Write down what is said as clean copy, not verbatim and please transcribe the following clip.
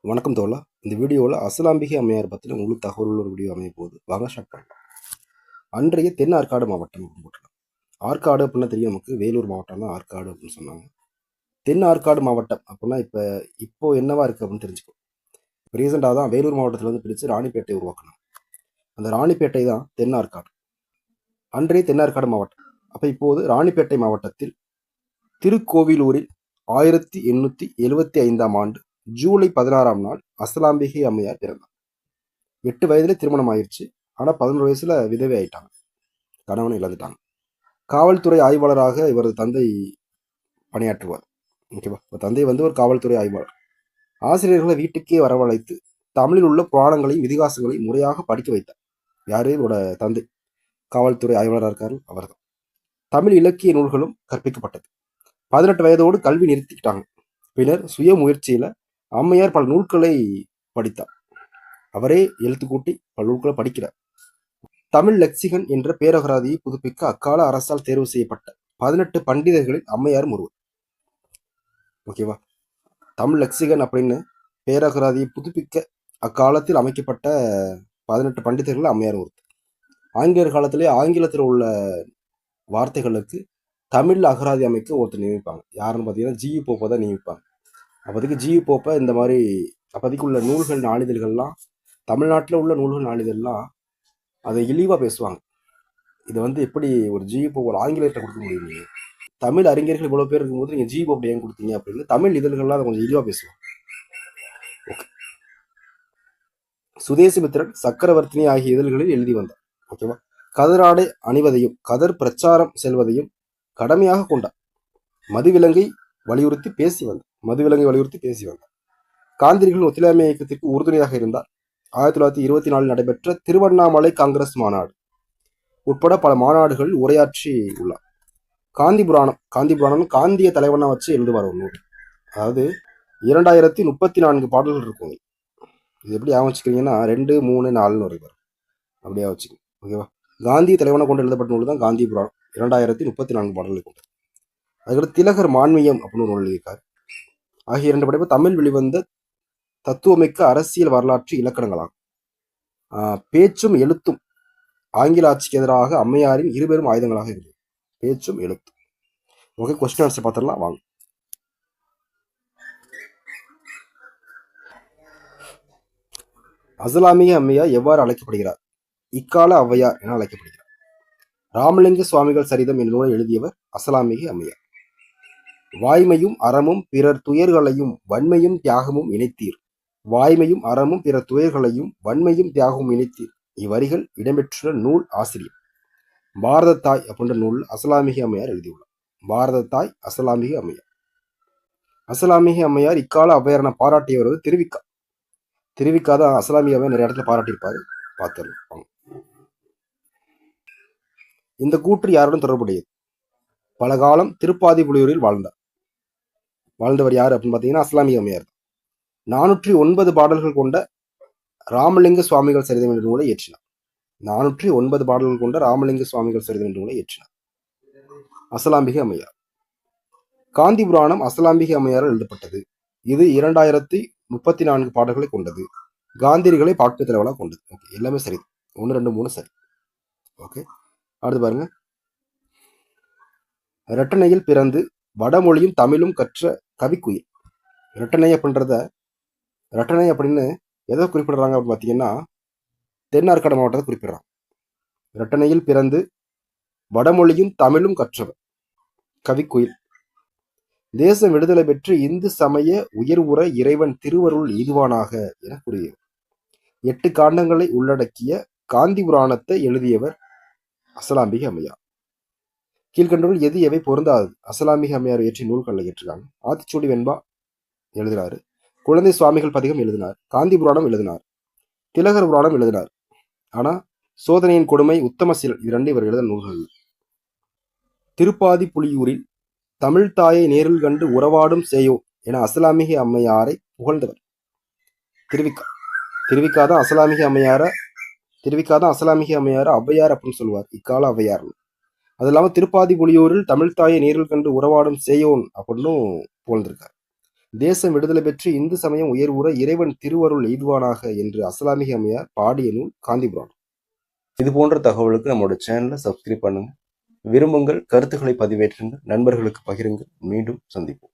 வணக்கம் தோழா. இந்த வீடியோவில் அசலாம்பிகை அம்மையார் பற்றின முழு தகவல் ஒரு வீடியோ அமைய போகுது. வாங்க ஸ்டார்ட் பண்ணலாம். அன்றைய தென் ஆற்காடு மாவட்டம் அப்படின்னு போட்டுருக்காங்க. ஆற்காடு அப்படின்னா தெரியும் நமக்கு, வேலூர் மாவட்டம் தான் ஆற்காடு அப்படின்னு சொன்னாங்க. தென் ஆற்காடு மாவட்டம் அப்படின்னா இப்போ என்னவா இருக்குது அப்படின்னு தெரிஞ்சுக்கோ. ரீசெண்டாக தான் வேலூர் மாவட்டத்தில் வந்து பிரித்து ராணிப்பேட்டை உருவாக்கணும். அந்த ராணிப்பேட்டை தான் தென் ஆற்காடு. அன்றைய தென் ஆற்காடு மாவட்டம். அப்போ இப்போது ராணிப்பேட்டை மாவட்டத்தில் திருக்கோவிலூரில் 1875 ஆண்டு ஜூலை 16 நாள் அசலாம்பிகை அம்மையார் பிறந்தார். 8 வயதுல திருமணம் ஆயிடுச்சு. ஆனால் 11 வயசுல விதவை ஆயிட்டாங்க. கணவனை இழந்துட்டாங்க. காவல்துறை ஆய்வாளராக இவரது தந்தை பணியாற்றுவார். ஓகேவா? தந்தை வந்து ஒரு காவல்துறை ஆய்வாளர். ஆசிரியர்களை வீட்டுக்கே வரவழைத்து தமிழில் உள்ள புராணங்களையும் இதிகாசங்களையும் முறையாக படிக்க வைத்தார். யாரு? இவரோட தந்தை. காவல்துறை ஆய்வாளராக இருக்காரு, அவர் தான். தமிழ் இலக்கிய நூல்களும் கற்பிக்கப்பட்டது. 18 வயதோடு கல்வி நிறுத்திக்கிட்டாங்க. பின்னர் சுய முயற்சியில அம்மையார் பல நூல்களை படித்தார். அவரே எழுத்து கூட்டி பல நூல்களை படிக்கிறார். தமிழ் லெக்சிகன் என்ற பேரகராதியை புதுப்பிக்க அக்கால அரசால் தேர்வு செய்யப்பட்ட 18 பண்டிதர்களில் அம்மையாரும் ஒருவர். ஓகேவா? தமிழ் லெக்சிகன் அப்படின்னு பேரகராதியை புதுப்பிக்க அக்காலத்தில் அமைக்கப்பட்ட 18 பண்டிதர்கள் அம்மையாரும் ஒருவர். ஆங்கிலேயர் காலத்திலே ஆங்கிலத்தில் உள்ள வார்த்தைகளுக்கு தமிழ் அகராதி அமைக்க ஒருத்தர் நியமிப்பாங்க. யாருன்னு பார்த்தீங்கன்னா ஜி போப்பை தான் நியமிப்பாங்க. அப்போதைக்கு ஜி போப்பை இந்த மாதிரி அப்போதைக்கு உள்ள நூல்கள் நாளிதழ்கள்லாம், தமிழ்நாட்டில் உள்ள நூல்கள் நாளிதழ்லாம் அதை இழிவாக பேசுவாங்க. இதை வந்து எப்படி ஒரு ஜி போப் ஒரு ஆங்கிலேயர்கிட்ட கொடுக்க முடியும்? தமிழ் அறிஞர்கள் இவ்வளோ பேர் இருக்கும்போது நீங்கள் ஜி போப் ஏன் கொடுத்தீங்க அப்படின்னு தமிழ் இதழ்கள்லாம் அதை கொஞ்சம் இழிவாக பேசுவாங்க. ஓகே. சுதேசிமித்திரன், சக்கரவர்த்தினி ஆகிய இதழ்களில் எழுதி வந்தார். ஓகேவா? கதராடை அணிவதையும் கதர் பிரச்சாரம் செல்வதையும் கடமையாக கொண்டார். மதுவிலங்கை வலியுறுத்தி பேசி வந்தார். காந்திரிகளின் ஒத்துழையாமை இயக்கத்திற்கு உறுதுணையாக இருந்தார். 1924 நடைபெற்ற திருவண்ணாமலை காங்கிரஸ் மாநாடு உட்பட பல மாநாடுகளில் உரையாற்றி உள்ளார். காந்தி புராணம் காந்திய தலைவனா வச்சு எழுதுவார் ஒரு நூல். அதாவது 2034 பாடல்கள் இருக்கும். இது எப்படி ஆவச்சுக்கிறீங்கன்னா 2, 3, 4 வரைக்கும் அப்படியே வச்சுக்கோங்க. ஓகேவா? காந்திய தலைவனை கொண்டு எழுதப்பட்ட நூல் தான் காந்தி புராணம். 2034 பாடல்களை கொண்டு. அதுக்கடுத்து திலகர் மான்மியம் அப்படின்னு ஒரு நூல் எழுதியிருக்காரு. ஆகிய 2 படைப்பு தமிழ் வெளிவந்த தத்துவமிக்க அரசியல் வரலாற்று இலக்கணங்களாகும். பேச்சும் எழுத்தும் ஆங்கில ஆட்சிக்கு எதிராக அம்மையாரின் இருபெரும் ஆயுதங்களாக இருந்தது. பேச்சும் எழுத்தும். ஓகே, கொஸ்டின் ஆன்சர் பார்த்துடலாம் வாங்க. அசலாமிகை அம்மையார் எவ்வாறு அழைக்கப்படுகிறார்? இக்கால ஔவையார் என அழைக்கப்படுகிறார். ராமலிங்க சுவாமிகள் சரிதம் என்ற நூலை எழுதியவர் அசலாமிகை அம்மையார். வாய்மையும் அறமும் பிறர் துயர்களையும் வன்மையும் தியாகமும் இணைத்தீர். வாய்மையும் அறமும் பிறர் துயர்களையும் வன்மையும் தியாகமும் இணைத்தீர். இவ்வரிகள் இடம்பெற்றுள்ள நூல் ஆசிரியர் பாரத தாய் அப்படின்ற நூல் அசலாமிகை அம்மையார் எழுதியுள்ளார். பாரத தாய் அசலாமிகை அம்மையார். அசலாமிகை அம்மையார் இக்கால ஔவையார் பாராட்டியவர் வந்து திருவிக்கா தான் அசலாமிகை அம்மையார் நிறைய இடத்துல பாராட்டியிருப்பாரு. பார்த்துடலாம். இந்த கூற்று யாருடன் தொடர்புடையது? பல காலம் திருப்பாதிபுலியூரில் வாழ்ந்தவர் யார் அப்படின்னு பார்த்தீங்கன்னா அசலாமிகை அம்மையார். 409 பாடல்கள் கொண்ட ராமலிங்க சுவாமிகள் சரிதம் என்ற நூலை இயற்றினார். 409 பாடல்கள் கொண்ட ராமலிங்க சுவாமிகள் சரிதம் என்ற நூலை இயற்றினார் அசலாம்பிகை அம்மையார். காந்தி புராணம் அசலாம்பிகை அம்மையாரால் எழுதப்பட்டது. இது 2034 பாடல்களை கொண்டது. காந்திரிகளை பாட்டு தலைவலாக கொண்டது. ஓகே, எல்லாமே சரி. 1, 2, 3 சரி. ஓகே, அடுத்து பாருங்க. இரட்டனையில் பிறந்து வடமொழியும் தமிழும் கற்ற கவிக்குயில். இரட்டனை அப்படின்னு எதை குறிப்பிடுறாங்க அப்படின்னு பார்த்தீங்கன்னா தென் ஆற்காடு மாவட்டத்தை குறிப்பிடுறாங்க. இரட்டனையில் பிறந்து வடமொழியும் தமிழும் கற்றவர் கவிக்குயில். தேசம் விடுதலை பெற்று இந்து சமய உயர்வுற இறைவன் திருவருள் ஈதுவானாக என கூறியவர். 8 காண்டங்களை உள்ளடக்கிய காந்தி புராணத்தை எழுதியவர் அசலாம்பிகை அம்மையார். கீழ்கண்டவர்கள் எது எவை பொருந்தாது? அசலாம்பிகை அம்மையார் இயற்றிய நூல்களில் ஏற்றிருக்காங்க. ஆத்திச்சூடி வெண்பா எழுதினாரு. குழந்தை சுவாமிகள் பதிகம் எழுதினார். காந்தி புராணம் எழுதினார். திலகர் புராணம் எழுதினார். ஆனா சோதனையின் கொடுமை, உத்தம சீலன் இது 2 இவர் எழுத நூல்கள். திருப்பாதி புலியூரில் தமிழ் தாயை நேரில் கண்டு உறவாடும் செய்யோ என அசலாமிகை அம்மையாரை புகழ்ந்தவர் திருவிக்கா தான் அசலாமிகை அம்மையார ஔவையார் அப்படின்னு சொல்லுவார். இக்கால ஔவையார். அது இல்லாம திருப்பாதி புலியூரில் தமிழ் தாயை நேரில் கண்டு உறவாடும் செய்யோன் அப்படின்னு புகழ்ந்திருக்கார். தேசம் விடுதலை பெற்று இந்து சமயம் உயர்வுற இறைவன் திருவருள் எய்துவானாக என்று அஸ்ஸலாமிக அம்மையார் பாடிய நூல் காந்திபுராணம். இது போன்ற தகவலுக்கு நம்மளோட சேனலை சப்ஸ்கிரைப் பண்ணுங்க, விரும்புங்கள், கருத்துக்களை பதிவேற்றுங்கள், நண்பர்களுக்கு பகிருங்கள். மீண்டும் சந்திப்போம்.